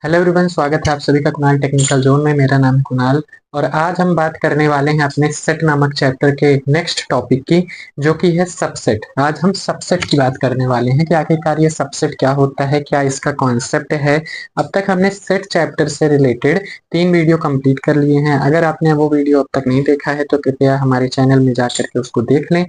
Hello everyone, स्वागत है आप सभी का कुणाल टेक्निकल जोन में। मेरा नाम है कुणाल और आज हम बात करने वाले हैं अपने सेट नामक चैप्टर के नेक्स्ट टॉपिक की, जो कि है सबसेट। आज हम सबसेट की बात करने वाले हैं कि आखिरकार ये सबसेट क्या होता है, क्या इसका कॉन्सेप्ट है। अब तक हमने सेट चैप्टर से रिलेटेड 3 वीडियो कंप्लीट कर लिए हैं। अगर आपने वो वीडियो अब तक नहीं देखा है तो कृपया हमारे चैनल में जाकर के उसको देख लें,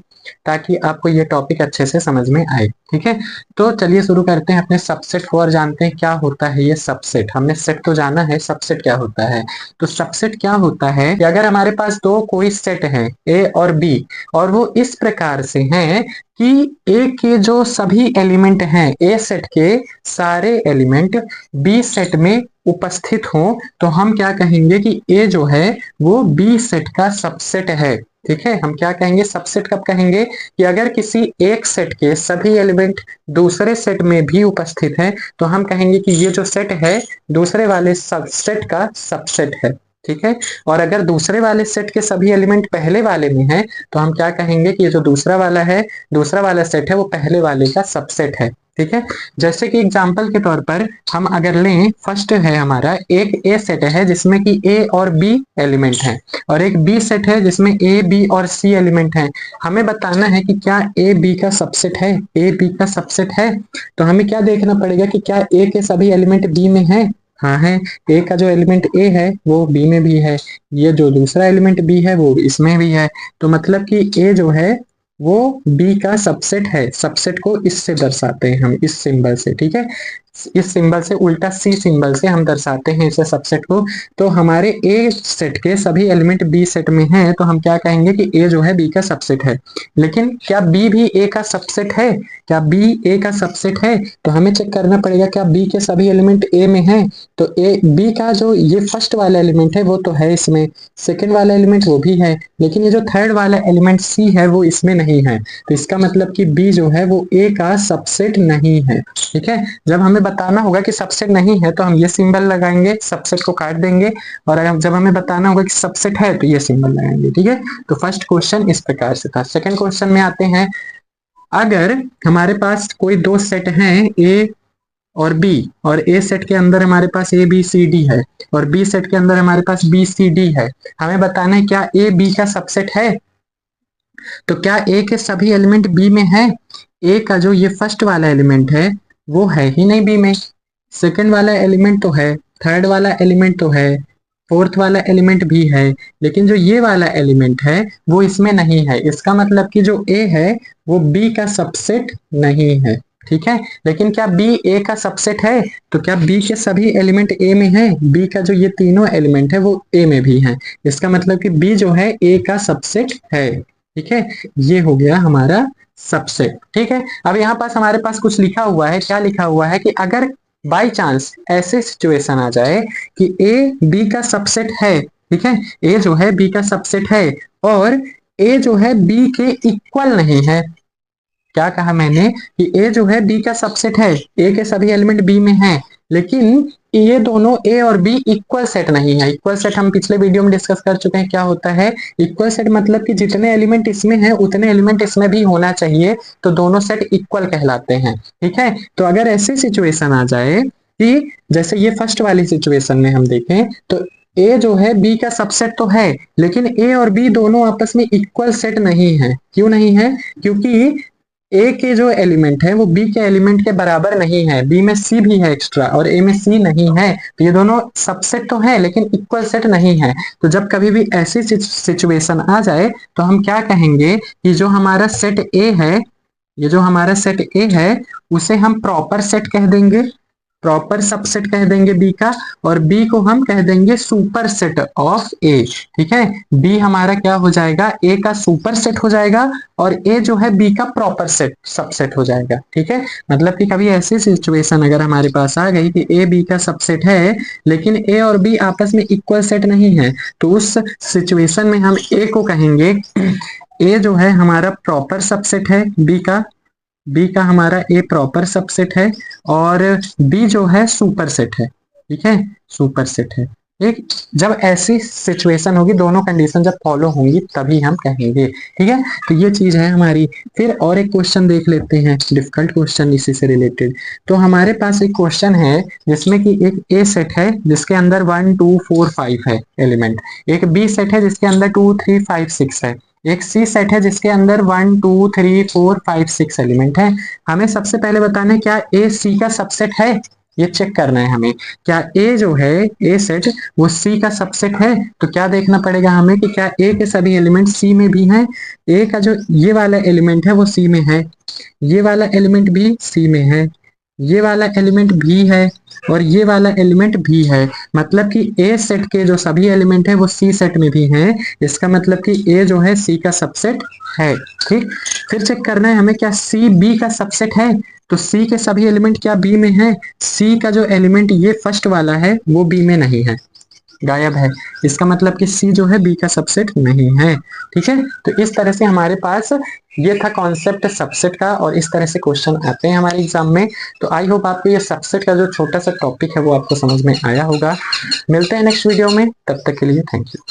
ताकि आपको ये टॉपिक अच्छे से समझ में आए। ठीक है, तो चलिए शुरू करते हैं अपने सबसेट को और जानते हैं क्या होता है ये सबसेट। हमने सेट तो जाना है, सबसेट क्या होता है। तो सबसेट क्या होता है कि अगर हमारे पास दो कोई सेट है ए और बी, और वो इस प्रकार से हैं कि ए के जो सभी एलिमेंट हैं, ए सेट के सारे एलिमेंट बी सेट में उपस्थित हो, तो हम क्या कहेंगे कि ए जो है वो बी सेट का सबसेट है। ठीक है, हम क्या कहेंगे, सबसेट कब कहेंगे कि अगर किसी एक सेट के सभी एलिमेंट दूसरे सेट में भी उपस्थित है, तो हम कहेंगे कि ये जो सेट है दूसरे वाले सबसेट का सबसेट है। ठीक है, और अगर दूसरे वाले सेट के सभी एलिमेंट पहले वाले में है, तो हम क्या कहेंगे कि ये जो दूसरा वाला सेट है वो पहले वाले का सबसेट है। ठीक है, जैसे कि एग्जांपल के तौर पर हम अगर लें, फर्स्ट है हमारा एक ए सेट है जिसमें कि ए और बी एलिमेंट हैं, और एक बी सेट है जिसमें ए बी और सी एलिमेंट हैं। हमें बताना है कि क्या ए बी का सबसेट है, ए बी का सबसेट है। तो हमें क्या देखना पड़ेगा कि क्या ए के सभी एलिमेंट बी में है। हाँ है, ए का जो एलिमेंट ए है वो बी में भी है, ये जो दूसरा एलिमेंट बी है वो इसमें भी है। तो मतलब कि ए जो है वो बी का सबसेट है। सबसेट को इससे दर्शाते हैं हम, इस सिंबल से। ठीक है, इस सिंबल से, उल्टा सी सिंबल से हम दर्शाते हैं इसे, सबसेट को। तो हमारे ए सेट के सभी एलिमेंट बी सेट में हैं, तो हम क्या कहेंगे कि ए जो है बी का सबसेट है। लेकिन क्या बी भी ए का सबसेट है, क्या बी ए का सबसेट है? तो हमें चेक करना पड़ेगा क्या बी के सभी एलिमेंट ए में हैं। तो ए बी का जो ये फर्स्ट वाला एलिमेंट है वो तो है इसमें, सेकेंड वाला एलिमेंट वो भी है, लेकिन ये जो थर्ड वाला एलिमेंट सी है वो इसमें नहीं है। तो इसका मतलब कि बी जो है वो ए का सबसेट नहीं है। ठीक है, जब हमें बताना होगा कि सबसेट नहीं है तो हम ये सिंबल लगाएंगे, सबसेट को काट देंगे, और अगर जब हमें बताना होगा कि सबसेट है तो ये सिंबल लगाएंगे। ठीक है, तो फर्स्ट क्वेश्चन इस प्रकार से था। सेकंड क्वेश्चन में आते हैं, अगर हमारे पास कोई दो सेट हैं ए और बी, और ए सेट के अंदर हमारे पास ए बी सी डी है, और बी सेट के अंदर हमारे पास बी सी डी है। हमें बताना है क्या ए बी का सबसेट है। तो क्या ए के सभी एलिमेंट बी में है? ए का जो ये फर्स्ट वाला एलिमेंट है वो है ही नहीं बी में, सेकंड वाला एलिमेंट तो है, थर्ड वाला एलिमेंट तो है, फोर्थ वाला एलिमेंट भी है, लेकिन जो ये वाला एलिमेंट है वो इसमें नहीं है। इसका मतलब कि जो ए है वो बी का सबसेट नहीं है। ठीक है, लेकिन क्या बी ए का सबसेट है? तो क्या बी के सभी एलिमेंट ए में है? बी का जो ये तीनों एलिमेंट है वो ए में भी है। इसका मतलब कि बी जो है ए का सबसेट है। ठीक है, ये हो गया हमारा सबसेट। ठीक है, अब यहाँ पास हमारे पास कुछ लिखा हुआ है। क्या लिखा हुआ है कि अगर बाई चांस ऐसे सिचुएशन आ जाए कि ए बी का सबसेट है, ठीक है, ए जो है बी का सबसेट है, और ए जो है बी के इक्वल नहीं है। क्या कहा मैंने कि ए जो है बी का सबसेट है, ए के सभी एलिमेंट बी में हैं, लेकिन ये दोनों ए और बी इक्वल सेट नहीं है। इक्वल सेट हम पिछले वीडियो में डिस्कस कर चुके हैं क्या होता है। इक्वल सेट मतलब कि जितने एलिमेंट इसमें हैं उतने एलिमेंट इसमें भी होना चाहिए, तो दोनों सेट इक्वल कहलाते हैं। ठीक है, तो अगर ऐसी सिचुएशन आ जाए कि जैसे ये फर्स्ट वाली सिचुएशन में हम देखें, तो ए जो है बी का सबसेट तो है, लेकिन ए और बी दोनों आपस में इक्वल सेट नहीं है। क्यों नहीं है? क्योंकि ए के जो एलिमेंट है वो बी के एलिमेंट के बराबर नहीं है। बी में सी भी है एक्स्ट्रा और ए में सी नहीं है, तो ये दोनों सबसेट तो है लेकिन इक्वल सेट नहीं है। तो जब कभी भी ऐसी सिचुएशन आ जाए तो हम क्या कहेंगे कि जो हमारा सेट ए है, ये जो हमारा सेट ए है उसे हम प्रॉपर सेट कह देंगे, प्रॉपर सबसेट कह देंगे बी का, और बी को हम कह देंगे सुपर सेट ऑफ ए। ठीक है, बी हमारा क्या हो जाएगा, ए का सुपर सेट हो जाएगा, और ए जो है बी का प्रॉपर सेट सबसेट हो जाएगा। ठीक है, मतलब कि कभी ऐसी सिचुएशन अगर हमारे पास आ गई कि ए बी का सबसेट है लेकिन ए और बी आपस में इक्वल सेट नहीं है, तो उस सिचुएशन में हम ए को कहेंगे, ए जो है हमारा प्रॉपर सबसेट है बी का हमारा ए प्रॉपर सबसेट है, और बी जो है सुपर सेट है। ठीक है, सुपर सेट है। एक जब ऐसी सिचुएशन होगी, दोनों कंडीशन जब फॉलो होंगी तभी हम कहेंगे। ठीक है, तो ये चीज है हमारी। फिर और एक क्वेश्चन देख लेते हैं, डिफिकल्ट क्वेश्चन इसी से रिलेटेड। तो हमारे पास एक क्वेश्चन है जिसमें कि एक ए सेट है जिसके अंदर 1 2 4 5 है एलिमेंट, एक बी सेट है जिसके अंदर 2 3 5 6 है, एक सी सेट है जिसके अंदर 1 2 3 4 5 6 एलिमेंट है। हमें सबसे पहले बताना है क्या ए सी का सबसेट है, ये चेक करना है हमें। क्या ए जो है, ए सेट वो सी का सबसेट है? तो क्या देखना पड़ेगा हमें कि क्या ए के सभी एलिमेंट सी में भी हैं। ए का जो ये वाला एलिमेंट है वो सी में है, ये वाला एलिमेंट भी सी में है, ये वाला एलिमेंट भी है, और ये वाला एलिमेंट भी है। मतलब कि ए सेट के जो सभी एलिमेंट है वो सी सेट में भी हैं। इसका मतलब कि ए जो है सी का सबसेट है। ठीक, फिर चेक करना है हमें क्या सी बी का सबसेट है। तो सी के सभी एलिमेंट क्या बी में है? सी का जो एलिमेंट ये फर्स्ट वाला है वो बी में नहीं है, गायब है। इसका मतलब कि सी जो है बी का सबसेट नहीं है। ठीक है, तो इस तरह से हमारे पास ये था कॉन्सेप्ट सबसेट का, और इस तरह से क्वेश्चन आते हैं हमारे एग्जाम में। तो आई होप आपको ये सबसेट का जो छोटा सा टॉपिक है वो आपको समझ में आया होगा। मिलते हैं नेक्स्ट वीडियो में, तब तक के लिए थैंक यू।